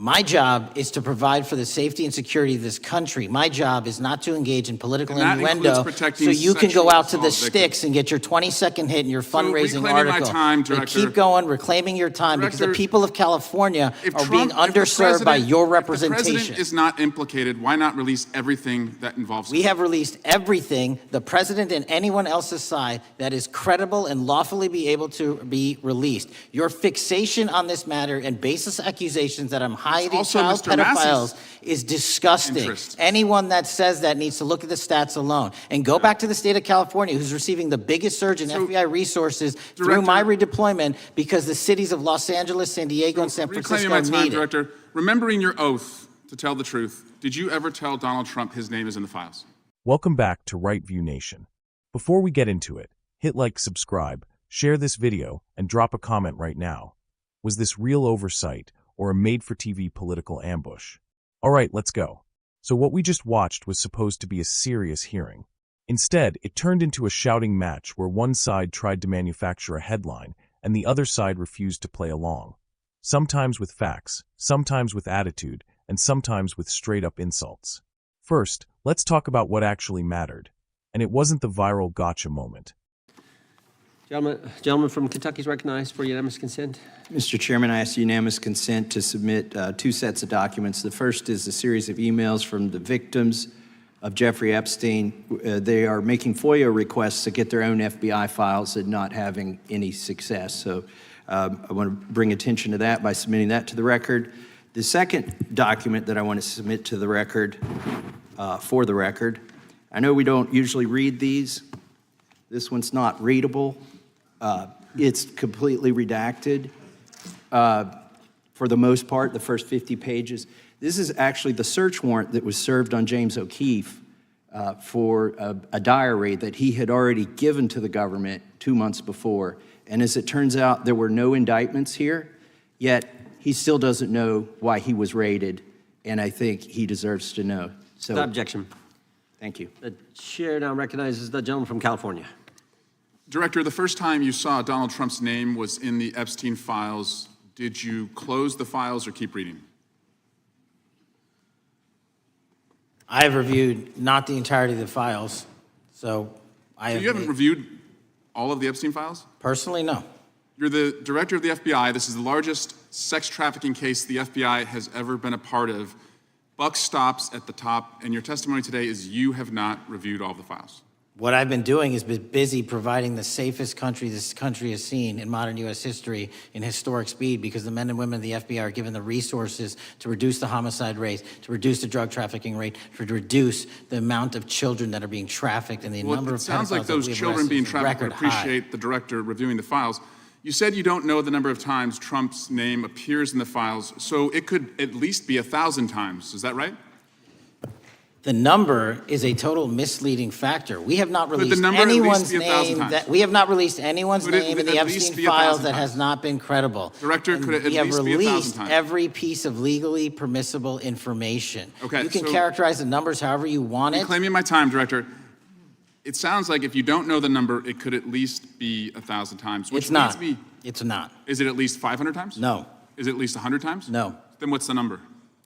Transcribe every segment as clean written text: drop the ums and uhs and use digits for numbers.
My job is to provide for the safety and security of this country. My job is not to engage in political innuendo so you can go out to the sticks and get your 20-second hit in your fundraising article. Director, keep going, reclaiming your time, because the people of California are being underserved by your representation. If the president is not implicated, why not release everything that involves him? We have released everything, the president and anyone else's side, that is credible and lawfully be able to be released. Your fixation on this matter and baseless accusations that I'm hiding child pedophiles is disgusting. Anyone that says that needs to look at the stats alone and go back to the state of California, who's receiving the biggest surge in FBI resources through my redeployment because the cities of Los Angeles, San Diego, and San Francisco need it. Director, remembering your oath to tell the truth, did you ever tell Donald Trump his name is in the files? Welcome back to Right View Nation. Before we get into it, hit like, subscribe, share this video, and drop a comment right now. Was this real oversight or a made-for-TV political ambush? All right, let's go. So what we just watched was supposed to be a serious hearing. Instead, it turned into a shouting match where one side tried to manufacture a headline and the other side refused to play along. Sometimes with facts, sometimes with attitude, and sometimes with straight-up insults. First, let's talk about what actually mattered. And it wasn't the viral gotcha moment. Gentleman from Kentucky is recognized for unanimous consent. Mr. Chairman, I ask unanimous consent to submit two sets of documents. The first is a series of emails from the victims of Jeffrey Epstein. They are making FOIA requests to get their own FBI files and not having any success. So I want to bring attention to that by submitting that to the record. The second document that I want to submit to the record, for the record, I know we don't usually read these. This one's not readable. It's completely redacted for the most part, the first 50 pages. This is actually the search warrant that was served on James O'Keefe for a diary that he had already given to the government 2 months before. And as it turns out, there were no indictments here, yet he still doesn't know why he was raided, and I think he deserves to know. So, without objection. Thank you. The chair now recognizes the gentleman from California. Director, the first time you saw Donald Trump's name was in the Epstein files. Did you close the files or keep reading? I have reviewed not the entirety of the files, so you haven't reviewed all of the Epstein files? Personally, no. You're the director of the FBI. This is the largest sex trafficking case the FBI has ever been a part of. Buck stops at the top, and your testimony today is you have not reviewed all of the files. What I've been doing is been busy providing the safest country this country has seen in modern U.S. history in historic speed, because the men and women of the FBI are given the resources to reduce the homicide rate, to reduce the drug trafficking rate, to reduce the amount of children that are being trafficked, and the number of pedophiles. It sounds like those children being trafficked would appreciate the director reviewing the files. You said you don't know the number of times Trump's name appears in the files, so it could at least be 1,000 times. Is that right? The number is a total misleading factor. We have not released anyone's name in the Epstein files that has not been credible. Director, could it at least be 1,000 times? We have released every piece of legally permissible information. Okay, you can characterize the numbers however you want it. Reclaiming my time, Director. It sounds like if you don't know the number, it could at least be 1,000 times. It's not. It's not. Is it at least 500 times? No. Is it at least 100 times? No. Then what's the number?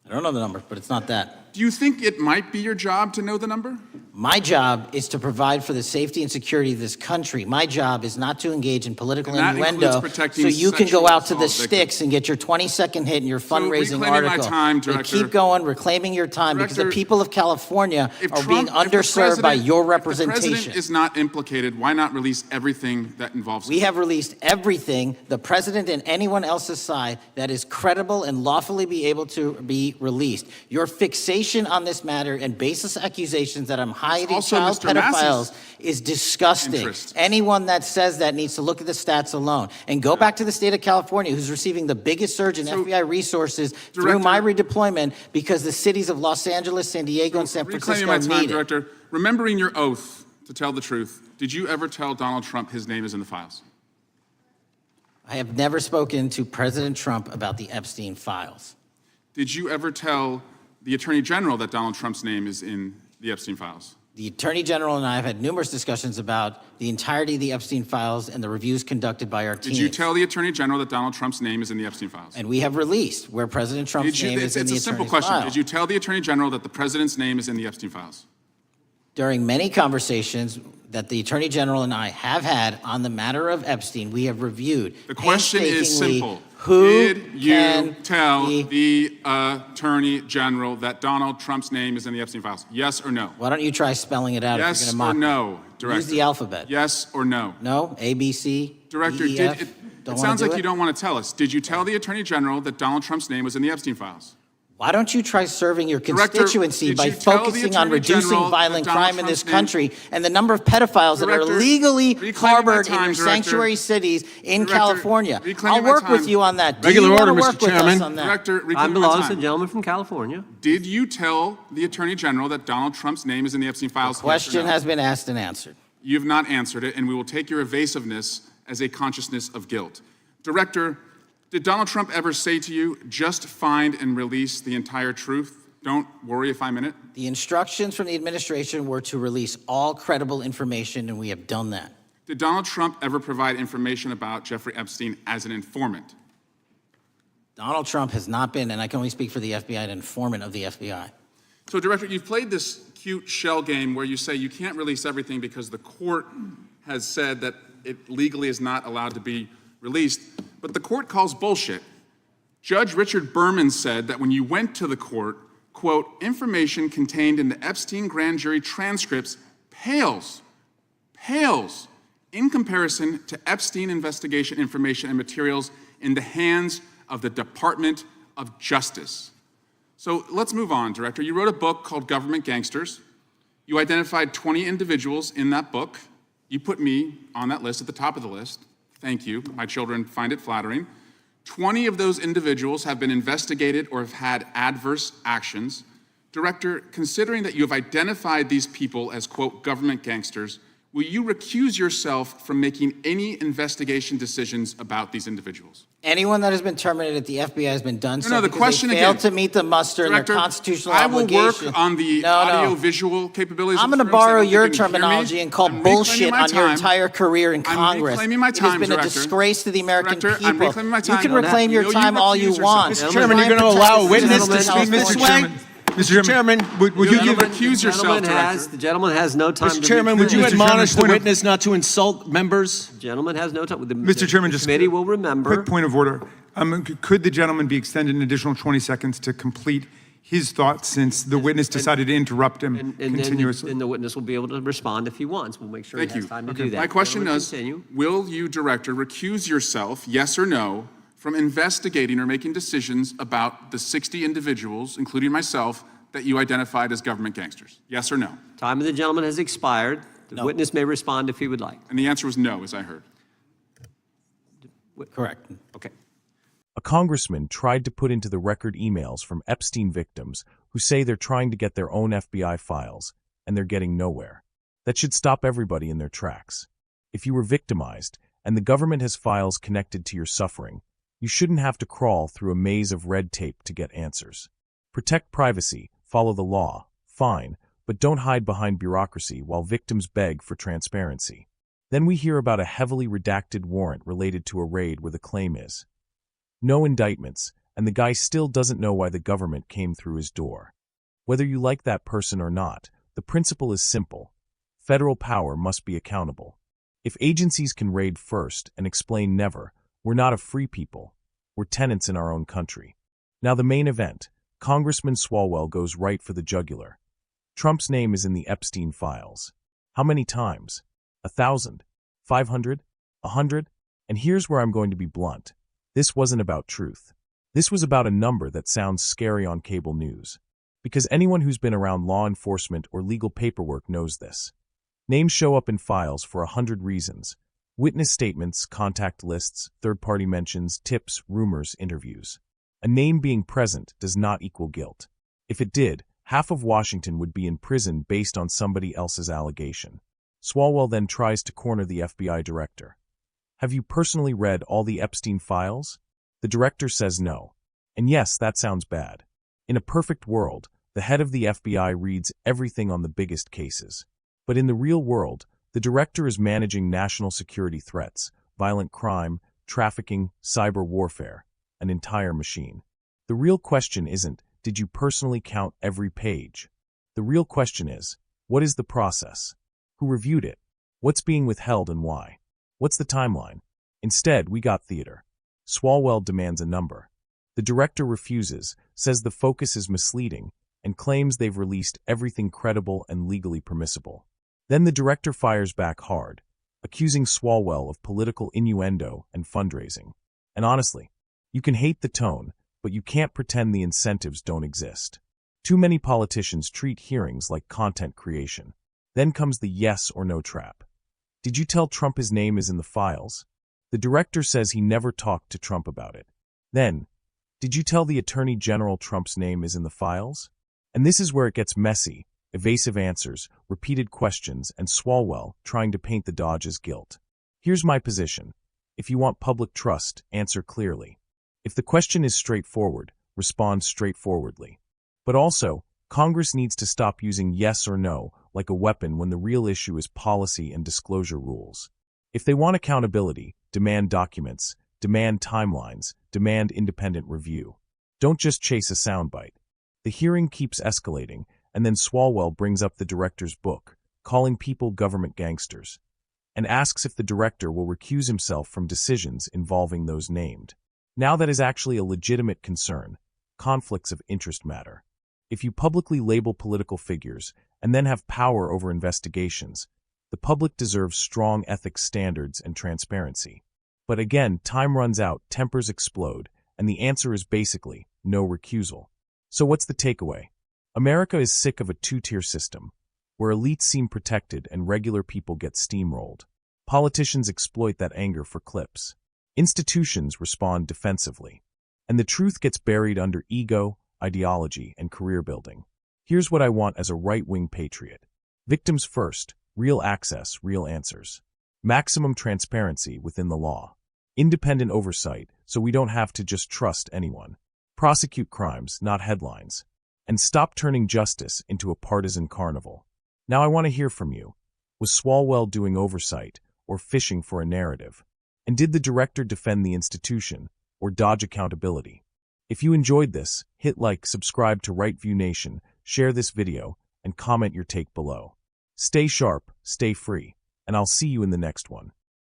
I don't know the number, but it's not that. Do you think it might be your job to know the number? My job is to provide for the safety and security of this country. My job is not to engage in political innuendo so you can go out to the sticks and get your 20-second hit in your fundraising article. Keep going, reclaiming your time, because the people of California are being underserved by your representation. If the president is not implicated, why not release everything that involves him? We have released everything, the president and anyone else's side, that is credible and lawfully be able to be released. Your fixation on this matter and baseless accusations that I'm hiding child pedophiles is disgusting. Anyone that says that needs to look at the stats alone and go back to the state of California, who's receiving the biggest surge in FBI resources through my redeployment because the cities of Los Angeles, San Diego, and San Francisco need it. Director, remembering your oath to tell the truth, did you ever tell Donald Trump his name is in the files? I have never spoken to President Trump about the Epstein files. Did you ever tell the Attorney General that Donald Trump's name is in the Epstein files? The Attorney General and I have had numerous discussions about the entirety of the Epstein files and the reviews conducted by our team. Did you tell the Attorney General that Donald Trump's name is in the Epstein files? And we have released where President Trump's name is in the It's a simple attorney's question. file. Did you tell the Attorney General that the President's name is in the Epstein files? During many conversations that the Attorney General and I have had on the matter of Epstein, we have reviewed. The question is painstakingly simple. Who Did you can tell be- the Attorney General that Donald Trump's name is in the Epstein files? Yes or no? Why don't you try spelling it out if Yes you're or going to mock me? no, Director? Use the alphabet. Yes or no? No? A, B, C, Director, D, E, F? it Don't wanna sounds do like it? you don't want to tell us. Did you tell the Attorney General that Donald Trump's name was in the Epstein files? Why don't you try serving your Director, constituency did by you tell the focusing on Attorney reducing General that violent Donald crime in this Trump's name- country and the number of pedophiles that are Director, illegally reclaiming my harbored in time, your Director. sanctuary cities in Director, California? reclaiming I'll my work with time. you on that. Do Regular you want to order, Mr. work with us Chairman. on that? Director, Time reclaiming my belongs to the time. gentleman from California. Did you tell the Attorney General that Donald Trump's name is in the Epstein files? Yes or Question no? has been asked and answered. You have not answered it, and we will take your evasiveness as a consciousness of guilt. Director, did Donald Trump ever say to you, just find and release the entire truth? Don't worry if I'm in it? The instructions from the administration were to release all credible information, and we have done that. Did Donald Trump ever provide information about Jeffrey Epstein as an informant? Donald Trump has not been, and I can only speak for the FBI, an informant of the FBI. So, Director, you've played this cute shell game where you say you can't release everything because the court has said that it legally is not allowed to be released, but the court calls bullshit. Judge Richard Berman said that when you went to the court, quote, information contained in the Epstein grand jury transcripts pales in comparison to Epstein investigation information and materials in the hands of the Department of Justice. So let's move on, Director. You wrote a book called Government Gangsters. You identified 20 individuals in that book. You put me on that list at the top of the list. Thank you. My children find it flattering. 20 of those individuals have been investigated or have had adverse actions. Director, considering that you have identified these people as, quote, government gangsters, will you recuse yourself from making any investigation decisions about these individuals? Anyone that has been terminated at the FBI has been done so No, the because question they failed again. to meet the muster in Director, their constitutional I will obligation. work on the audio-visual capabilities. I'm of going to the room so borrow that you your can hear me. terminology and call I'm reclaiming bullshit my on your time. entire career in I'm Congress. reclaiming my It has time, been a Director. disgrace to the American Director, people. I'm reclaiming my time. You can reclaim your Will you time all you recuse want. yourself? Mr. Chairman, you're going to allow a witness to speak, Mr. Chairman? Mr. Chairman, would you give... Recuse yourself, The gentleman has no time to... Mr. Chairman, would you recuse. admonish the witness not to insult members? The gentleman has no time. Mr. Chairman, The just committee will remember. quick point of order. Could the gentleman be extended an additional 20 seconds to complete his thoughts since the witness decided to interrupt him And continuously? then the witness will be able to respond if he wants. We'll make sure Thank he has you. time to do that. My question Gentleman, is, continue. will you, Director, recuse yourself, yes or no, from investigating or making decisions about the 60 individuals, including myself, that you identified as government gangsters? Yes or no? Time of the gentleman has expired. The No. witness may respond if he would like. And the answer was no, as I heard. Correct. Okay. A congressman tried to put into the record emails from Epstein victims who say they're trying to get their own FBI files, and they're getting nowhere. That should stop everybody in their tracks. If you were victimized, and the government has files connected to your suffering, you shouldn't have to crawl through a maze of red tape to get answers. Protect privacy, follow the law, fine, but don't hide behind bureaucracy while victims beg for transparency. Then we hear about a heavily redacted warrant related to a raid where the claim is no indictments, and the guy still doesn't know why the government came through his door. Whether you like that person or not, the principle is simple. Federal power must be accountable. If agencies can raid first and explain never, we're not a free people. We're tenants in our own country. Now the main event. Congressman Swalwell goes right for the jugular. Trump's name is in the Epstein files. How many times? 1,000? 500? 100? And here's where I'm going to be blunt. This wasn't about truth. This was about a number that sounds scary on cable news. Because anyone who's been around law enforcement or legal paperwork knows this. Names show up in files for 100 reasons. Witness statements, contact lists, third-party mentions, tips, rumors, interviews. A name being present does not equal guilt. If it did, half of Washington would be in prison based on somebody else's allegation. Swalwell then tries to corner the FBI director. Have you personally read all the Epstein files? The director says no. And yes, that sounds bad. In a perfect world, The head of the FBI reads everything on the biggest cases. But in the real world, the director is managing national security threats, violent crime, trafficking, cyber warfare, an entire machine. The real question isn't, did you personally count every page? The real question is, what is the process? Who reviewed it? What's being withheld and why? What's the timeline? Instead, we got theater. Swalwell demands a number. The director refuses, says the focus is misleading, and claims they've released everything credible and legally permissible. Then the director fires back hard, accusing Swalwell of political innuendo and fundraising. And honestly, you can hate the tone, but you can't pretend the incentives don't exist. Too many politicians treat hearings like content creation. Then comes the yes or no trap. Did you tell Trump his name is in the files? The director says he never talked to Trump about it. Then, did you tell the Attorney General Trump's name is in the files? And this is where it gets messy, evasive answers, repeated questions, and Swalwell trying to paint the dodge as guilt. Here's my position. If you want public trust, answer clearly. If the question is straightforward, respond straightforwardly. But also, Congress needs to stop using yes or no like a weapon when the real issue is policy and disclosure rules. If they want accountability, demand documents, demand timelines, demand independent review. Don't just chase a soundbite. The hearing keeps escalating, and then Swalwell brings up the director's book, calling people government gangsters, and asks if the director will recuse himself from decisions involving those named. Now that is actually a legitimate concern. Conflicts of interest matter. If you publicly label political figures and then have power over investigations, the public deserves strong ethics standards and transparency. But again, time runs out, tempers explode, and the answer is basically no recusal. So what's the takeaway? America is sick of a two-tier system, where elites seem protected and regular people get steamrolled. Politicians exploit that anger for clips. Institutions respond defensively. And the truth gets buried under ego, ideology, and career building. Here's what I want as a right-wing patriot. Victims first, real access, real answers. Maximum transparency within the law. Independent oversight, so we don't have to just trust anyone. Prosecute crimes, not headlines. And stop turning justice into a partisan carnival. Now I want to hear from you. Was Swalwell doing oversight, or fishing for a narrative? And did the director defend the institution, or dodge accountability? If you enjoyed this, hit like, subscribe to Right View Nation, share this video, and comment your take below. Stay sharp, stay free, and I'll see you in the next one.